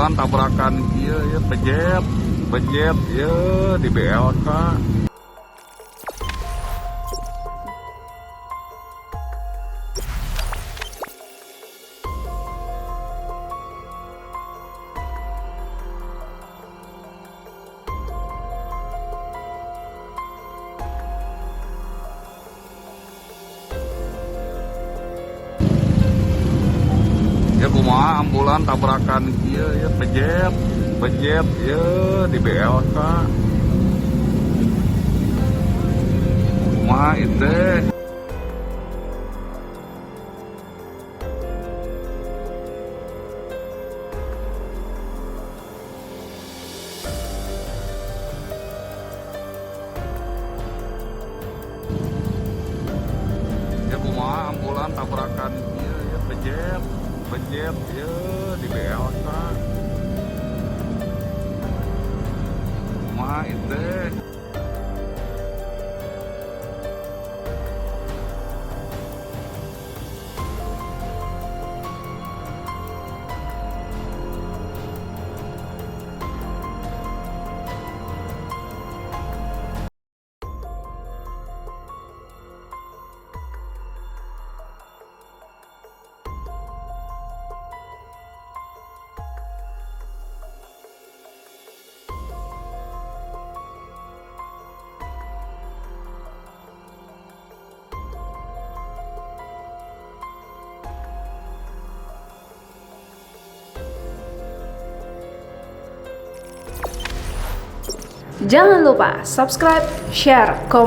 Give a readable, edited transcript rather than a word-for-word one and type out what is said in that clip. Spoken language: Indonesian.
ambulan tabrakan ieu ya pejet ya di BLK. Ya kumaha ambulan tabrakan ieu ya pejet ya di BLK. Kumaha itu? Ya kumaha ambulan tabrakan ieu ya pejet ya di BLK. Kumaha itu? Jangan lupa subscribe, share, komen.